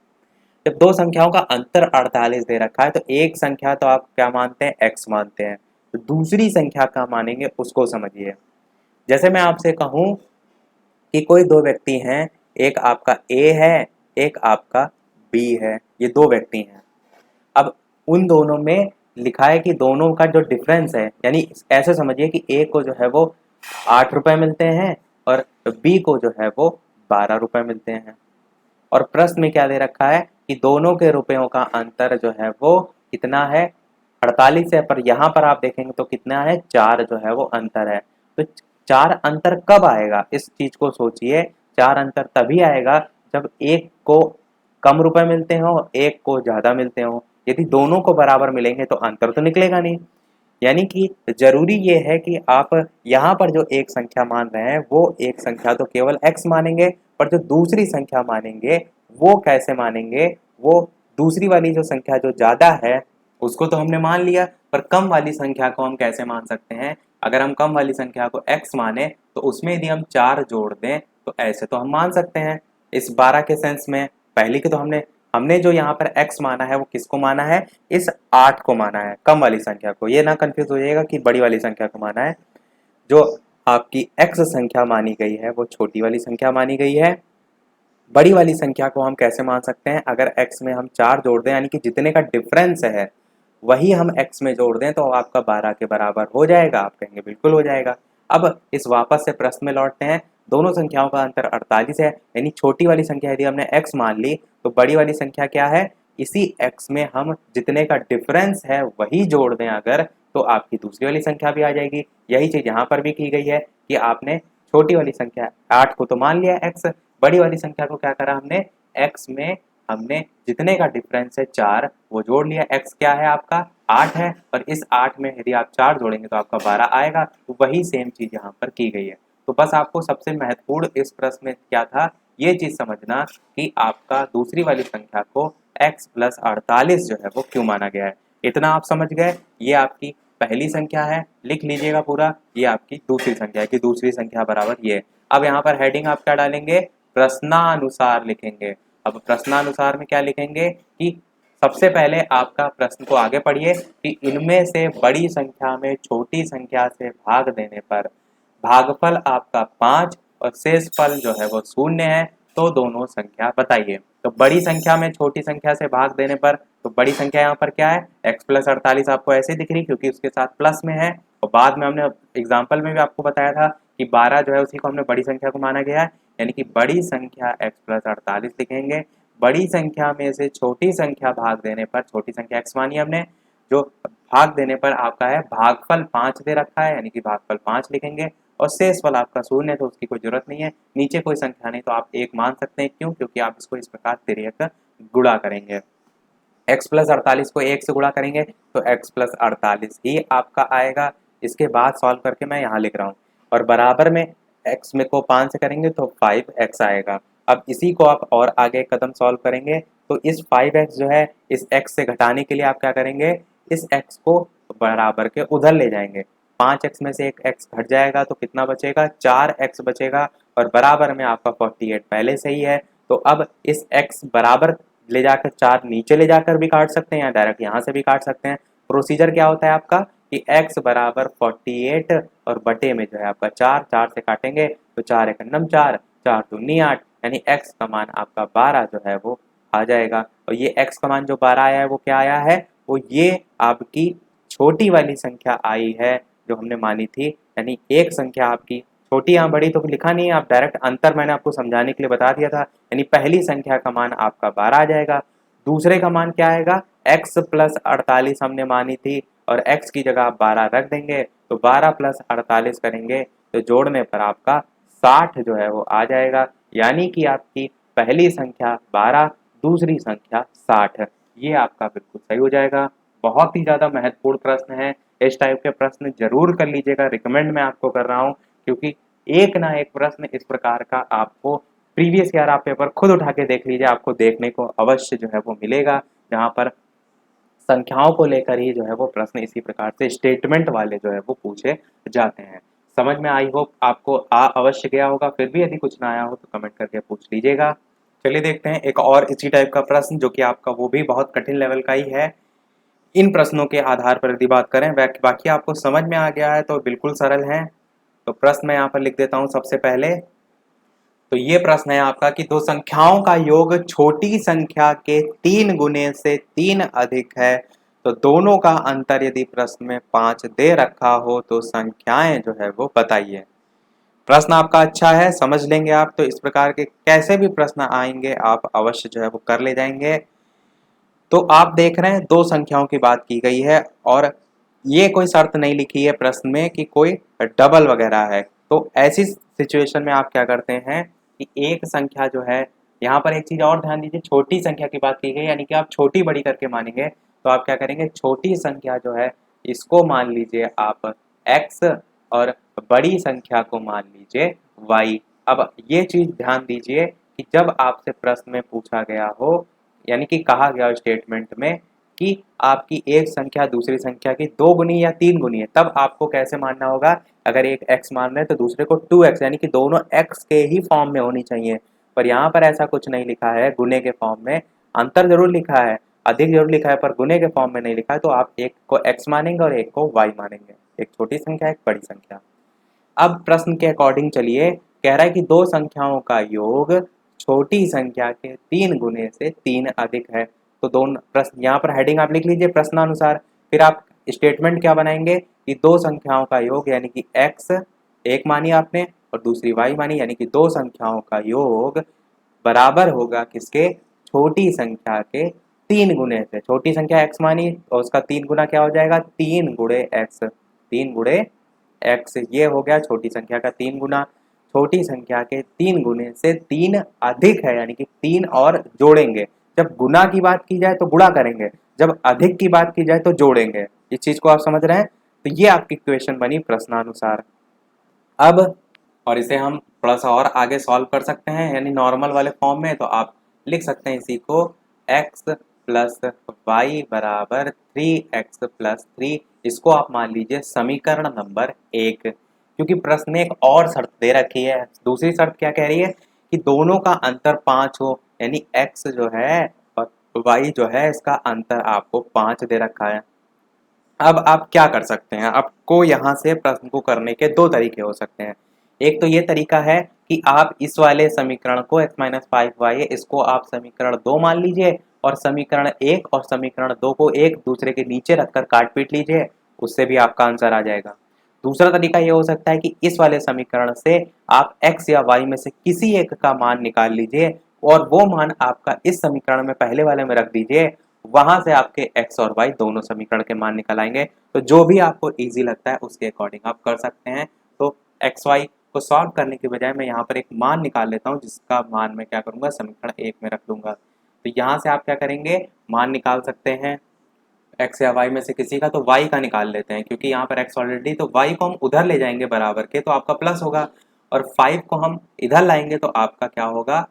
जब दो संख्याओं का अंतर 48 दे रखा है तो एक संख्या तो आप क्या मानते हैं? x मानते हैं। तो दूसरी संख्या का मानेंगे उसको समझिए। जैसे मैं आपसे कहूं कि कोई दो व्यक्ति हैं, एक आपका A है, एक आपका B है, ये दो व्यक्ति हैं। अब उन दोनों में लिखा है कि दोनों का जो डिफरेंस है, यानी ऐसे समझिए कि A को जो है वो 8 रुपए मिलते हैं और B को जो है वो 12 रुपए मिलते हैं। और प्रश्न में क्या दे रखा है कि दोनों के रुपयों का अंतर जो है वो कितना है? 48 है, पर यहाँ पर आप देखेंगे तो कितना है? 4 जो है वो अंतर है। तो 4 अंतर कब आएगा? इस चीज को सोचिए। 4 अंतर तभी आएगा जब एक को कम रुपए मिलते हो, एक को ज्यादा मिलते हो। यदि दोनों को बराबर मिलेंगे तो अंतर तो निकलेगा नहीं। यानी कि जरूरी ये है कि आप यहाँ पर जो एक संख्या मान रहे हैं वो एक संख्या तो केवल x मानेंगे, पर जो दूसरी संख्या मानेंगे वो कैसे मानेंगे? वो दूसरी वाली जो संख्या जो ज्यादा है उसको तो हमने मान लिया, पर कम वाली संख्या को हम कैसे मान सकते हैं? अगर हम कम वाली संख्या को x माने तो उसमें यदि हम 4 जोड़ दें तो ऐसे तो हम मान सकते हैं। इस 12 के सेंस में पहली के तो हमने हमने जो यहाँ पर x माना है वो किसको माना है? इस 8 को माना है, कम वाली संख्या को। ये ना कंफ्यूज हो जाएगा कि बड़ी वाली संख्या को माना है। जो आपकी x संख्या मानी गई है वो छोटी वाली संख्या मानी गई है। बड़ी वाली संख्या को हम कैसे मान सकते हैं? अगर x में हम 4 जोड़ दें, यानी कि जितने का डिफरेंस है वही हम x में जोड़ दें तो आपका 12 के बराबर हो जाएगा। आप कहेंगे बिल्कुल हो जाएगा। अब इस वापस से प्रश्न में लौटते हैं। दोनों संख्याओं का अंतर 48 है, यानी छोटी वाली संख्या यदि हमने x मान ली तो बड़ी वाली संख्या क्या है? इसी x में हम जितने का डिफरेंस है वही जोड़ दें अगर, तो आपकी दूसरी वाली संख्या भी आ जाएगी। यही चीज यहाँ पर भी की गई है कि आपने छोटी वाली संख्या 8 को तो मान लिया x, बड़ी वाली संख्या को क्या करा हमने? x में हमने जितने का डिफरेंस है 4 वो जोड़ लिया। x क्या है आपका? 8 है, और इस 8 में यदि आप 4 जोड़ेंगे तो आपका 12 आएगा। तो वही सेम चीज यहाँ पर की गई है। तो बस आपको सबसे महत्वपूर्ण इस प्रश्न में क्या था, ये चीज समझना कि आपका दूसरी वाली संख्या को x प्लस 48 जो है वो क्यों माना गया है। इतना आप समझ गए। ये आपकी पहली संख्या है, लिख लीजिएगा पूरा। ये आपकी दूसरी संख्या है कि दूसरी संख्या बराबर ये। अब यहाँ पर हेडिंग आप क्या डालेंगे? प्रश्नानुसार लिखेंगे। अब प्रश्नानुसार में क्या लिखेंगे कि सबसे पहले आपका प्रश्न को आगे पढ़िए कि इनमें से बड़ी संख्या में छोटी संख्या से भाग देने पर भागफल आपका 5 और शेषफल जो है वो 0 है, तो दोनों संख्या बताइए। तो बड़ी संख्या में छोटी संख्या से भाग देने पर, तो बड़ी संख्या यहाँ पर क्या है? x प्लस 48 आपको ऐसे दिख रही क्योंकि उसके साथ प्लस में है। और बाद में हमने एग्जाम्पल में भी आपको बताया था कि 12 जो है उसी को हमने बड़ी संख्या को माना गया है, यानी कि बड़ी संख्या x प्लस 48 लिखेंगे। बड़ी संख्या में से छोटी संख्या भाग देने पर, छोटी संख्या x मानी हमने, जो भाग देने पर आपका है भागफल 5 दे रखा है, यानी कि भागफल 5 लिखेंगे। और शेषफल आपका 0 है तो उसकी कोई जरूरत नहीं है। नीचे कोई संख्या नहीं तो आप 1 मान सकते हैं। क्यों? क्योंकि आप इसको इस प्रकार तिर्यक गुणा करेंगे। x प्लस 48 को 1 से गुणा करेंगे तो x प्लस 48 ही आपका आएगा। इसके बाद सॉल्व करके मैं यहाँ लिख रहा हूँ। और बराबर में x में को 5 से करेंगे तो 5x आएगा। अब इसी को आप और आगे कदम सॉल्व करेंगे तो इस 5x जो है इस x से घटाने के लिए आप क्या करेंगे, इस x को बराबर के उधर ले जाएंगे। 5x में से एक x घट जाएगा तो कितना बचेगा, 4x बचेगा, और बराबर में आपका 48 पहले से ही है। तो अब इस x बराबर ले जाकर 4 नीचे ले जाकर भी काट सकते हैं या डायरेक्ट यहाँ से भी काट सकते हैं। प्रोसीजर क्या होता है आपका कि x बराबर 48 और बटे में जो है आपका 4, 4 से काटेंगे तो 4 एक अन्नम 4, 4 दूनी 8, यानी x का मान आपका 12 जो है वो आ जाएगा। और ये x का मान जो 12 आया है वो क्या आया है, वो ये आपकी छोटी वाली संख्या आई है जो हमने मानी थी। यानी एक संख्या आपकी छोटी या बड़ी तो लिखा नहीं है, आप डायरेक्ट अंतर मैंने आपको समझाने के लिए बता दिया था। यानी पहली संख्या का मान आपका 12 आ जाएगा, दूसरे का मान क्या आएगा, x प्लस 48 हमने मानी थी, और x की जगह आप 12 रख देंगे तो 12 प्लस 48 करेंगे तो जोड़ने पर आपका 60 जो है वो आ जाएगा। यानी कि आपकी पहली संख्या 12, दूसरी संख्या 60, ये आपका बिल्कुल सही हो जाएगा। बहुत ही ज़्यादा महत्वपूर्ण प्रश्न है, इस टाइप के प्रश्न जरूर कर लीजिएगा, रिकमेंड मैं आपको कर रहा हूँ, क्योंकि एक ना एक प्रश्न इस प्रकार का आपको प्रीवियस ईयर आप पेपर खुद उठा के देख लीजिए, आपको देखने को अवश्य जो है वो मिलेगा, जहाँ पर संख्याओं को लेकर ही जो है वो प्रश्न इसी प्रकार से स्टेटमेंट वाले जो है वो पूछे जाते हैं। समझ में आई होप आपको आ अवश्य गया होगा, फिर भी यदि कुछ ना आया हो तो कमेंट करके पूछ लीजिएगा। चलिए देखते हैं एक और इसी टाइप का प्रश्न जो कि आपका वो भी बहुत कठिन लेवल का ही है। इन प्रश्नों के आधार पर यदि बात करें, बाकी आपको समझ में आ गया है तो बिल्कुल सरल है। तो प्रश्न मैं यहाँ पर लिख देता हूँ सबसे पहले। तो ये प्रश्न है आपका कि दो संख्याओं का योग छोटी संख्या के 3 गुने से 3 अधिक है, तो दोनों का अंतर यदि प्रश्न में 5 दे रखा हो तो संख्याएं जो है वो बताइए। प्रश्न आपका अच्छा है, समझ लेंगे आप तो इस प्रकार के कैसे भी प्रश्न आएंगे आप अवश्य जो है वो कर ले जाएंगे। तो आप देख रहे हैं दो संख्याओं की बात की गई है, और ये कोई शर्त नहीं लिखी है प्रश्न में कि कोई डबल वगैरह है। तो ऐसी सिचुएशन में आप क्या करते हैं कि एक संख्या जो है, यहाँ पर एक चीज और ध्यान दीजिए, छोटी संख्या की बात की गई, यानी कि आप छोटी बड़ी करके मानेंगे। तो आप क्या करेंगे, छोटी संख्या जो है इसको मान लीजिए आप x, और बड़ी संख्या को मान लीजिए y। अब ये चीज ध्यान दीजिए कि जब आपसे प्रश्न में पूछा गया हो, यानी कि कहा गया स्टेटमेंट में कि आपकी एक संख्या दूसरी संख्या की 2 गुनी या 3 गुनी है, तब आपको कैसे मानना होगा, अगर एक x मान रहे हैं तो दूसरे को 2x, यानी कि दोनों x के ही फॉर्म में होनी चाहिए। पर यहाँ पर ऐसा कुछ नहीं लिखा है, गुने के फॉर्म में अंतर जरूर लिखा है, अधिक जरूर लिखा है, पर गुने के फॉर्म में नहीं लिखा है। तो आप एक को x मानेंगे और एक को y मानेंगे, एक छोटी संख्या एक बड़ी संख्या। अब प्रश्न के अकॉर्डिंग चलिए, कह रहा है कि दो संख्याओं का योग छोटी संख्या के 3 गुने से 3 अधिक है। तो दोनों प्रश्न यहाँ पर हेडिंग आप लिख लीजिए प्रश्नानुसार, फिर आप स्टेटमेंट क्या बनाएंगे कि दो संख्याओं का योग, यानी कि x एक मानी आपने और दूसरी y मानी, यानी कि दो संख्याओं का योग बराबर होगा किसके, छोटी संख्या के 3 गुने से। छोटी संख्या x मानी और उसका 3 गुना क्या हो जाएगा, 3 गुणे x, 3 गुणे x, ये हो गया छोटी संख्या का 3 गुना। छोटी संख्या के 3 गुने से 3 अधिक है, यानी कि 3 और जोड़ेंगे। जब गुना की बात की जाए तो गुणा करेंगे, जब अधिक की बात की जाए तो जोड़ेंगे। इस चीज को आप समझ रहे हैं। तो ये आपकी इक्वेशन बनी प्रश्नानुसार। अब और इसे हम थोड़ा सा और आगे सॉल्व कर सकते हैं, यानी नॉर्मल वाले फॉर्म में। तो आप लिख सकते हैं इसी को x प्लस वाई बराबर 3x+3, इसको आप मान लीजिए समीकरण नंबर 1, क्योंकि प्रश्न में एक और शर्त दे रखी है। दूसरी शर्त क्या कह रही है कि दोनों का अंतर 5 हो, यानी x जो है और y जो है इसका अंतर आपको 5 दे रखा है। अब आप क्या कर सकते हैं, आपको यहाँ से प्रश्न को करने के दो तरीके हो सकते हैं। एक तो ये तरीका है कि आप इस वाले समीकरण को x-5y, इसको आप समीकरण 2 मान लीजिए, और समीकरण 1 और समीकरण 2 को एक दूसरे के नीचे रखकर काट पीट लीजिए, उससे भी आपका आंसर आ जाएगा। दूसरा तरीका ये हो सकता है कि इस वाले समीकरण से आप x या y में से किसी एक का मान निकाल लीजिए, और वो मान आपका इस समीकरण में पहले वाले में रख दीजिए, वहां से आपके x और y दोनों समीकरण के मान निकल आएंगे। तो जो भी आपको इजी लगता है उसके अकॉर्डिंग आप कर सकते हैं। तो एक्स वाई को सॉल्व करने के बजाय मैं यहाँ पर एक मान निकाल लेता हूँ, जिसका मान मैं क्या करूँगा, समीकरण 1 में रख दूंगा। तो यहाँ से आप क्या करेंगे, मान निकाल सकते हैं x या y में से किसी का, तो y का निकाल लेते हैं, क्योंकि यहाँ पर x ऑलरेडी, तो y को हम उधर ले जाएंगे बराबर के, तो आपका प्लस होगा, और 5 को हम इधर लाएंगे तो आपका क्या होगा,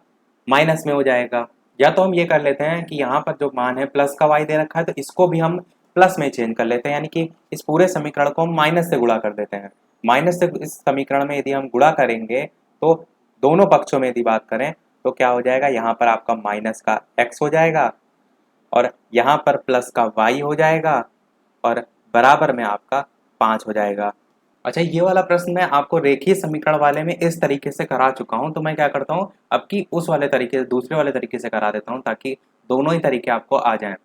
माइनस में हो जाएगा। या तो हम ये कर लेते हैं कि यहाँ पर जो मान है प्लस का वाई दे रखा है तो इसको भी हम प्लस में चेंज कर लेते हैं, यानी कि इस पूरे समीकरण को हम माइनस से गुणा कर देते हैं। माइनस से इस समीकरण में यदि हम गुणा करेंगे तो दोनों पक्षों में यदि बात करें तो क्या हो जाएगा, यहाँ पर आपका माइनस का एक्स हो जाएगा और यहाँ पर प्लस का वाई हो जाएगा और बराबर में आपका 5 हो जाएगा। अच्छा, ये वाला प्रश्न मैं आपको रेखीय समीकरण वाले में इस तरीके से करा चुका हूँ, तो मैं क्या करता हूँ अब की उस वाले तरीके से, दूसरे वाले तरीके से करा देता हूँ ताकि दोनों ही तरीके आपको आ जाएं।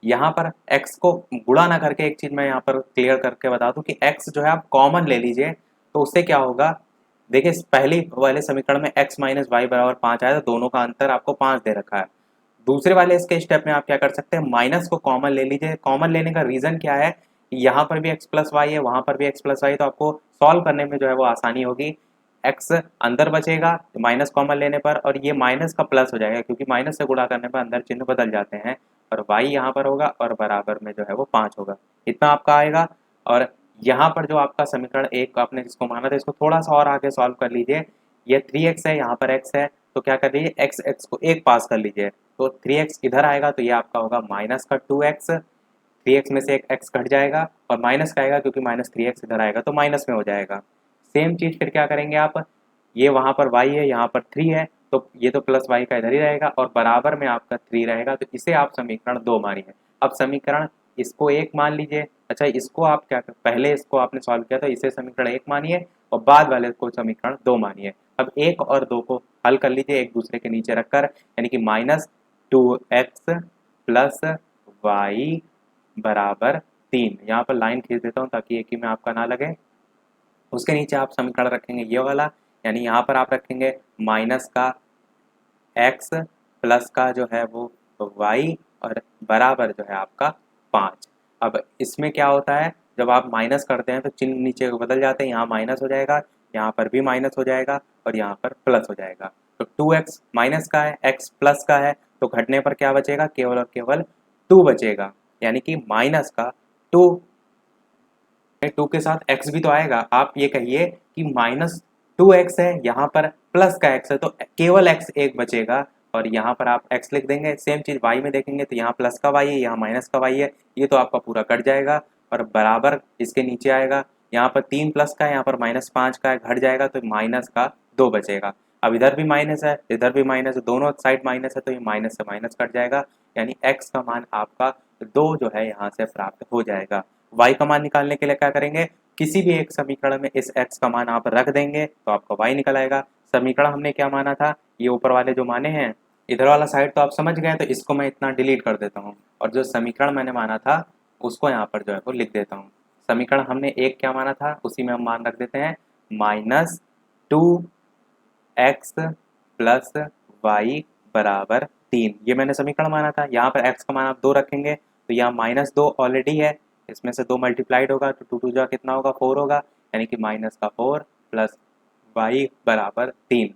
यहाँ पर x को गुणा ना करके एक चीज़ मैं यहाँ पर क्लियर करके बता दूँ कि x जो है आप कॉमन ले लीजिए, तो उससे क्या होगा, देखिए इस पहले वाले समीकरण में x माइनस वाई बराबर 5 आया, तो दोनों का अंतर आपको 5 दे रखा है। दूसरे वाले इसके स्टेप में आप क्या कर सकते हैं, माइनस को कॉमन ले लीजिए। कॉमन लेने का रीजन क्या है, यहाँ पर भी x प्लस वाई है, वहां पर भी x प्लस वाई, तो आपको सॉल्व करने में जो है वो आसानी होगी। x अंदर बचेगा माइनस कॉमन लेने पर और ये माइनस का प्लस हो जाएगा क्योंकि माइनस से गुणा करने पर अंदर चिन्ह बदल जाते हैं, और y यहाँ पर होगा और बराबर में जो है वो 5 होगा। इतना आपका आएगा। और यहाँ पर जो आपका समीकरण एक आपने जिसको माना था इसको थोड़ा सा और आगे सॉल्व कर लीजिए। ये 3x है, यहाँ पर x है, तो क्या कर लीजिए x को एक पास कर लीजिए, तो 3x इधर आएगा तो ये आपका होगा माइनस का 2x। 3x में से एक x घट जाएगा और माइनस का आएगा क्योंकि माइनस 3x इधर आएगा तो माइनस में हो जाएगा। सेम चीज़ फिर क्या करेंगे आप, ये वहाँ पर y है, यहाँ पर 3 है, तो ये तो प्लस y का इधर ही रहेगा और बराबर में आपका 3 रहेगा, तो इसे आप समीकरण 2 मानिए। अब समीकरण इसको 1 मान लीजिए। अच्छा, इसको आप क्या कर, पहले इसको आपने सॉल्व किया तो इसे समीकरण 1 मानिए और बाद वाले को समीकरण 2 मानिए। अब 1 और 2 को हल कर लीजिए एक दूसरे के नीचे रखकर, यानी कि माइनस 2x प्लस वाई बराबर 3। यहाँ पर लाइन खींच देता हूँ ताकि एक ही में आपका ना लगे। उसके नीचे आप समीकरण रखेंगे ये वाला, यानी यहाँ पर आप रखेंगे माइनस का x प्लस का जो है वो y और बराबर जो है आपका 5। अब इसमें क्या होता है, जब आप माइनस करते हैं तो चिन्ह नीचे को बदल जाते हैं, यहाँ माइनस हो जाएगा, यहाँ पर भी माइनस हो जाएगा और यहाँ पर प्लस हो जाएगा। तो 2x माइनस का है, x प्लस का है, तो घटने पर क्या बचेगा, केवल और केवल 2 बचेगा, यानी कि माइनस का 2। 2 के साथ x भी तो आएगा। आप ये कहिए कि माइनस 2x है, यहाँ पर प्लस का x है, तो केवल x एक बचेगा और यहाँ पर आप x लिख देंगे। सेम चीज़ y में देखेंगे तो यहाँ प्लस का y है, यहाँ माइनस का y है, ये तो आपका पूरा कट जाएगा और बराबर इसके नीचे आएगा। यहाँ पर 3 प्लस का है, यहाँ पर माइनस 5 का है, घट जाएगा तो माइनस का 2 बचेगा। अब इधर भी माइनस है, इधर भी माइनस है, दोनों साइड माइनस है, तो ये माइनस से माइनस कट जाएगा, यानी x का मान आपका 2 जो है यहाँ से प्राप्त हो जाएगा। y का मान निकालने के लिए क्या करेंगे, किसी भी एक समीकरण में इस x का मान आप रख देंगे तो आपका y निकल आएगा। समीकरण हमने क्या माना था, ये ऊपर वाले जो माने हैं, इधर वाला साइड तो आप समझ गए, तो इसको मैं इतना डिलीट कर देता हूँ और जो समीकरण मैंने माना था उसको यहाँ पर जो है वो लिख देता हूँ। समीकरण हमने एक क्या माना था उसी में हम मान रख देते हैं, माइनस 2x प्लस वाई बराबर 3। ये मैंने समीकरण माना था। यहाँ पर x का मान आप 2 रखेंगे तो यहाँ माइनस 2 ऑलरेडी है, इसमें से 2 मल्टीप्लाइड होगा तो 2 2 जा कितना होगा, 4 होगा, यानी कि माइनस का 4 प्लस वाई बराबर 3।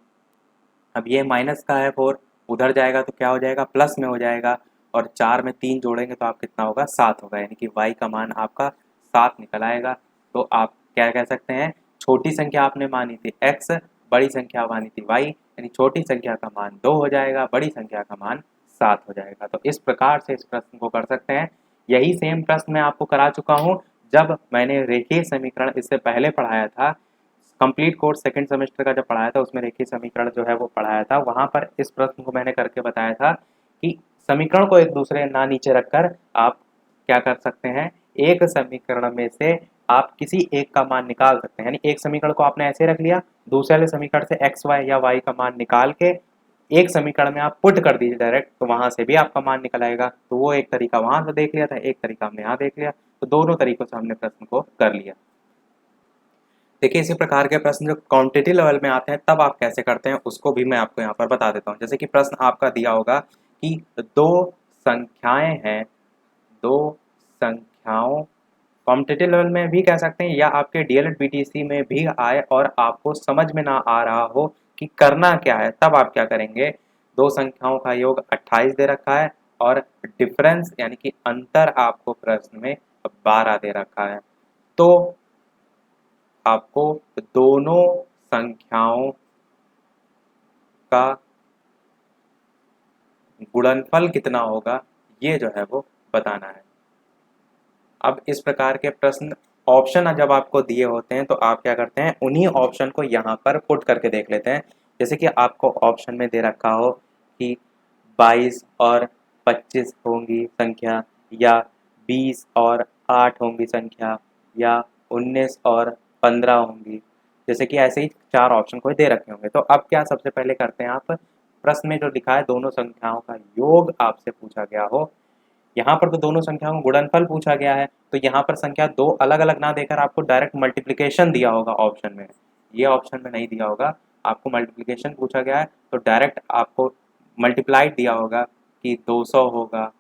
अब ये माइनस का है 4, उधर जाएगा तो क्या हो जाएगा, प्लस में हो जाएगा और 4 में 3 जोड़ेंगे तो आप कितना होगा, 7 होगा, यानी कि y का मान आपका 7 निकल आएगा। तो आप क्या कह सकते हैं, छोटी संख्या आपने मानी थी x, बड़ी संख्या मानी थी y, यानी छोटी संख्या का मान 2 हो जाएगा, बड़ी संख्या का मान 7 हो जाएगा। तो इस प्रकार से इस प्रश्न को कर सकते हैं। यही सेम प्रश्न मैं आपको करा चुका हूँ जब मैंने रेखीय समीकरण इससे पहले पढ़ाया था। कंप्लीट कोर्स सेकंड सेमेस्टर का जब पढ़ाया था उसमें रेखीय समीकरण जो है वो पढ़ाया था, वहाँ पर इस प्रश्न को मैंने करके बताया था कि समीकरण को एक दूसरे ना नीचे रखकर आप क्या कर सकते हैं, एक समीकरण में से आप किसी एक का मान निकाल सकते हैं। यानी एक समीकरण को आपने ऐसे रख लिया, दूसरे वाले समीकरण से एक्स वाई या वाई का मान निकाल के एक समीकरण में आप पुट कर दीजिए डायरेक्ट, तो वहां से भी आपका मान निकल आएगा। तो वो एक तरीका वहां से देख लिया था, एक तरीका हमने यहाँ देख लिया, तो दोनों तरीकों से हमने प्रश्न को कर लिया। देखिए इसी प्रकार के प्रश्न जो क्वांटिटी लेवल में आते हैं तब आप कैसे करते हैं उसको भी मैं आपको यहाँ पर बता देता हूँ। जैसे कि प्रश्न आपका दिया होगा कि दो संख्याएं हैं, दो संख्याओं, कॉम्पिटिटिव लेवल में भी कह सकते हैं या आपके डीएलएड बीटीसी में भी आए और आपको समझ में ना आ रहा हो कि करना क्या है, तब आप क्या करेंगे, दो संख्याओं का योग 28 दे रखा है और डिफरेंस यानी कि अंतर आपको प्रश्न में 12 दे रखा है, तो आपको दोनों संख्याओं का गुणनफल कितना होगा ये जो है वो बताना है। अब इस प्रकार के प्रश्न ऑप्शन जब आपको दिए होते हैं तो आप क्या करते हैं, उन्हीं ऑप्शन को यहाँ पर पुट करके देख लेते हैं। जैसे कि आपको ऑप्शन में दे रखा हो कि 22 और 25 होंगी संख्या, या 20 और 8 होंगी संख्या, या 19 और 15 होंगी। जैसे कि ऐसे ही 4 ऑप्शन कोई दे रखे होंगे। तो अब क्या सबसे पहले करते हैं, आप प्रश्न में जो लिखा है दोनों संख्याओं का योग आपसे पूछा गया हो, यहाँ पर तो दोनों संख्याओं का गुणनफल पूछा गया है, तो यहाँ पर संख्या दो अलग अलग ना देकर आपको डायरेक्ट मल्टीप्लिकेशन दिया होगा ऑप्शन में, ये ऑप्शन में नहीं दिया होगा, आपको मल्टीप्लिकेशन पूछा गया है तो डायरेक्ट आपको मल्टीप्लाइड दिया होगा कि 200 होगा,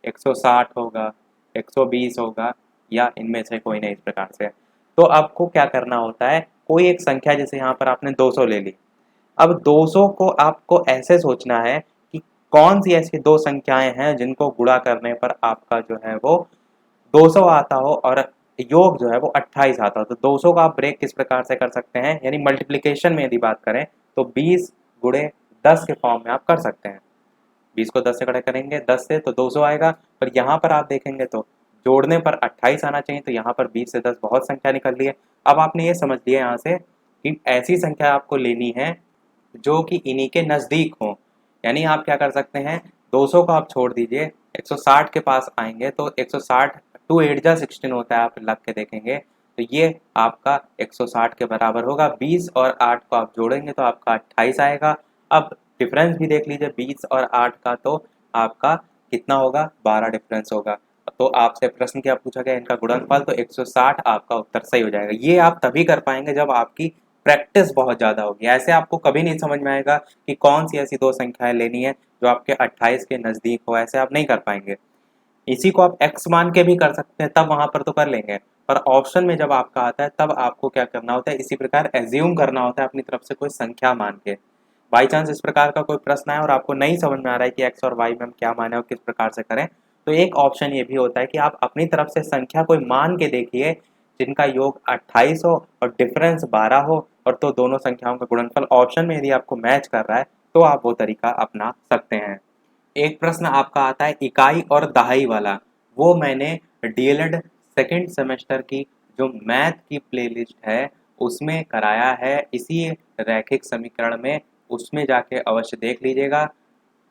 160 होगा, 120 होगा, या इनमें से कोई नहीं, इस प्रकार से। तो आपको क्या करना होता है, कोई एक संख्या, जैसे यहाँ पर आपने 200 ले ली, अब 200 को आपको ऐसे सोचना है कि कौन सी ऐसी दो संख्याएं हैं जिनको गुणा करने पर आपका जो है वो 200 आता हो और योग जो है वो 28 आता हो। तो 200 का आप ब्रेक किस प्रकार से कर सकते हैं, यानी मल्टीप्लिकेशन में यदि बात करें तो 20 गुणे 10 के फॉर्म में आप कर सकते हैं। 20 को 10 से गुणा करेंगे 10 से तो 200 आएगा, पर यहाँ पर आप देखेंगे तो जोड़ने पर 28 आना चाहिए, तो यहाँ पर 20 से 10 बहुत संख्या निकल रही है। अब आपने ये समझ लिया यहाँ से कि ऐसी संख्या आपको लेनी है जो कि इन्हीं के नज़दीक हो। यानी आप क्या कर सकते हैं, 200 को आप छोड़ दीजिए, 160 के पास आएंगे तो 160 2 8 जा 16 होता है, आप लग के देखेंगे तो ये आपका 160 के बराबर होगा। 20 और 8 को आप जोड़ेंगे तो आपका 28 आएगा। अब डिफरेंस भी देख लीजिए 20 और 8 का, तो आपका कितना होगा, 12 डिफरेंस होगा। तो आपसे प्रश्न क्या पूछा गया, इनका गुणनफल, तो 160 आपका उत्तर सही हो जाएगा। ये आप तभी कर पाएंगे जब आपकी प्रैक्टिस बहुत ज़्यादा होगी। ऐसे आपको कभी नहीं समझ में आएगा कि कौन सी ऐसी दो संख्याएं लेनी है जो आपके 28 के नज़दीक हो, ऐसे आप नहीं कर पाएंगे। इसी को आप x मान के भी कर सकते हैं, तब वहां पर तो कर लेंगे, पर ऑप्शन में जब आपका आता है तब आपको क्या करना होता है, इसी प्रकार एज्यूम करना होता है अपनी तरफ से कोई संख्या मान के। बाई चांस इस प्रकार का कोई प्रश्न है और आपको नहीं समझ में आ रहा है कि x और y में हम क्या माने और किस प्रकार से करें, तो एक ऑप्शन ये भी होता है कि आप अपनी तरफ से संख्या कोई मान के देखिए जिनका योग 28 हो और डिफरेंस 12 हो, और तो दोनों संख्याओं का गुणनफल ऑप्शन में यदि आपको मैच कर रहा है तो आप वो तरीका अपना सकते हैं। एक प्रश्न आपका आता है इकाई और दहाई वाला, वो मैंने डीएलएड सेकंड सेमेस्टर की जो मैथ की प्लेलिस्ट है उसमें कराया है, इसी रैखिक समीकरण में, उसमें जाके अवश्य देख लीजिएगा।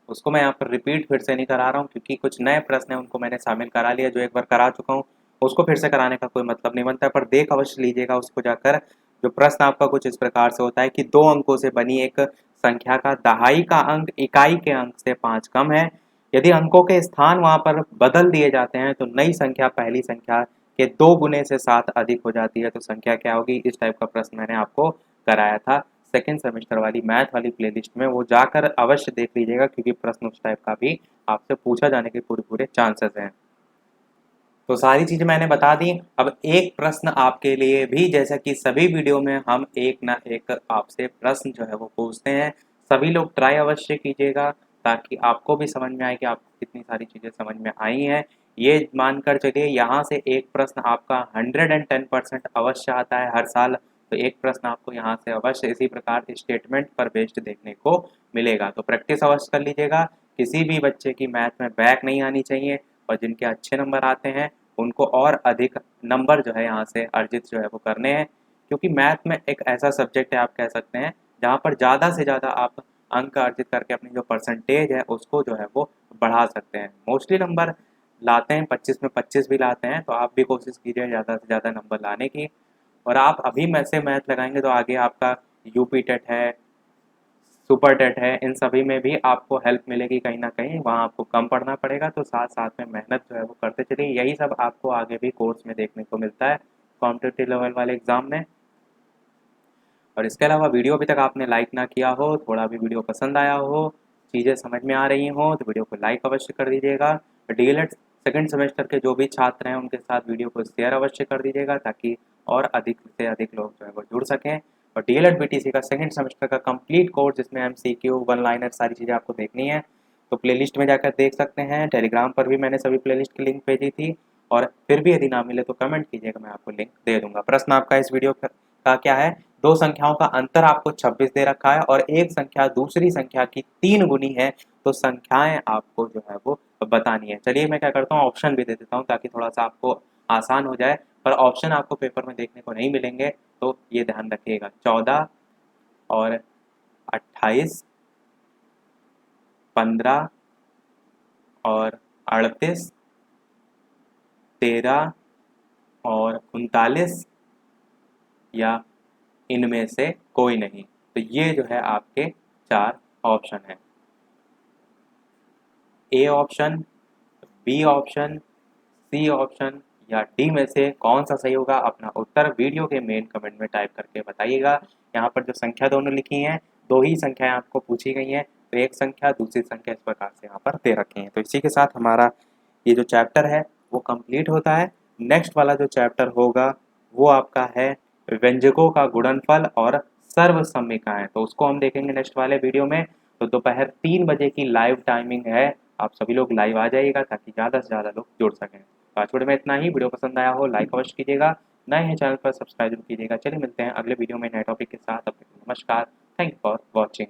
उसको मैं यहाँ पर रिपीट फिर से नहीं करा रहा हूँ क्योंकि कुछ नए प्रश्न हैं उनको मैंने शामिल करा लिया, जो एक बार करा चुका हूँ उसको फिर से कराने का कोई मतलब नहीं बनता है, पर देख अवश्य लीजिएगा उसको जाकर। जो प्रश्न आपका कुछ इस प्रकार से होता है कि 2 अंकों से बनी एक संख्या का दहाई का अंक इकाई के अंक से 5 कम है, यदि अंकों के स्थान वहां पर बदल दिए जाते हैं तो नई संख्या पहली संख्या के 2 गुने से 7 अधिक हो जाती है, तो संख्या क्या होगी, इस टाइप का प्रश्न मैंने आपको कराया था सेकेंड सेमेस्टर वाली मैथ वाली प्लेलिस्ट में, वो जाकर अवश्य देख लीजिएगा क्योंकि प्रश्न उस टाइप का भी आपसे पूछा जाने के पूरे पूरे चांसेस हैं। तो सारी चीज़ें मैंने बता दी। अब एक प्रश्न आपके लिए भी, जैसा कि सभी वीडियो में हम एक ना एक आपसे प्रश्न जो है वो पूछते हैं, सभी लोग ट्राई अवश्य कीजिएगा ताकि आपको भी समझ में आए कि आपको कितनी सारी चीज़ें समझ में आई हैं। ये मानकर चलिए यहाँ से एक प्रश्न आपका 110% अवश्य आता है हर साल, तो एक प्रश्न आपको यहाँ से अवश्य इसी प्रकार स्टेटमेंट पर बेस्ड देखने को मिलेगा। तो प्रैक्टिस अवश्य कर लीजिएगा। किसी भी बच्चे की मैथ में बैक नहीं आनी चाहिए, और जिनके अच्छे नंबर आते हैं उनको और अधिक नंबर जो है यहाँ से अर्जित जो है वो करने हैं, क्योंकि मैथ में एक ऐसा सब्जेक्ट है आप कह सकते हैं जहाँ पर ज़्यादा से ज़्यादा आप अंक अर्जित करके अपनी जो परसेंटेज है उसको जो है वो बढ़ा सकते हैं। मोस्टली नंबर लाते हैं 25 में 25 भी लाते हैं, तो आप भी कोशिश कीजिए ज़्यादा से ज़्यादा नंबर लाने की। और आप अभी में से मैथ लगाएंगे तो आगे आपका यूपी टेट है, सुपर टेट है, इन सभी में भी आपको हेल्प मिलेगी कहीं ना कहीं, वहाँ आपको कम पढ़ना पड़ेगा, तो साथ साथ में मेहनत जो है वो करते चलिए। यही सब आपको आगे भी कोर्स में देखने को मिलता है कॉम्पिटिटिव लेवल वाले एग्जाम में। और इसके अलावा वीडियो अभी तक आपने लाइक ना किया हो, थोड़ा भी वीडियो पसंद आया हो, चीज़ें समझ में आ रही हो, तो वीडियो को लाइक अवश्य कर दीजिएगा। डीएलएड सेकंड सेमेस्टर के जो भी छात्र हैं उनके साथ वीडियो को शेयर अवश्य कर दीजिएगा ताकि और अधिक से अधिक लोग जो है वो जुड़ सकें। और डीएलएड बीटीसी का सेकंड सेमेस्टर का कंप्लीट कोर्स जिसमें एमसीक्यू वन लाइनर सारी चीज़ें आपको देखनी है तो प्लेलिस्ट में जाकर देख सकते हैं। टेलीग्राम पर भी मैंने सभी प्लेलिस्ट की लिंक भेजी थी, और फिर भी यदि ना मिले तो कमेंट कीजिएगा, मैं आपको लिंक दे दूंगा। प्रश्न आपका इस वीडियो का क्या है, दो संख्याओं का अंतर आपको 26 दे रखा है और एक संख्या दूसरी संख्या की 3 गुनी है, तो संख्याएं आपको जो है वो बतानी है। चलिए मैं क्या करता हूँ, ऑप्शन भी दे देता हूँ ताकि थोड़ा सा आपको आसान हो जाए, पर ऑप्शन आपको पेपर में देखने को नहीं मिलेंगे, तो ये ध्यान रखिएगा। 14 और 28, 15 और 38, 13 और 39, या इनमें से कोई नहीं। तो ये जो है आपके 4 ऑप्शन हैं। A option, B option, C option या डी में से कौन सा सही होगा, अपना उत्तर वीडियो के मेन कमेंट में टाइप करके बताइएगा। यहाँ पर जो संख्या दोनों लिखी हैं, 2 ही संख्याएं आपको पूछी गई हैं, तो एक संख्या दूसरी संख्या इस प्रकार से यहाँ पर दे रखी हैं। तो इसी के साथ हमारा ये जो चैप्टर है वो कंप्लीट होता है। नेक्स्ट वाला जो चैप्टर होगा वो आपका है व्यंजकों का गुणनफल और सर्वसम्मिकाएं, तो उसको हम देखेंगे नेक्स्ट वाले वीडियो में। तो दोपहर 3 बजे की लाइव टाइमिंग है, आप सभी लोग लाइव आ जाइएगा ताकि ज़्यादा से ज़्यादा लोग जुड़ सकें। तो आज वीडियो में इतना ही। वीडियो पसंद आया हो लाइक अवश्य कीजिएगा, नए हैं चैनल पर सब्सक्राइब जरूर कीजिएगा। चलिए मिलते हैं अगले वीडियो में नए टॉपिक के साथ। तब तक नमस्कार, थैंक यू फॉर वॉचिंग।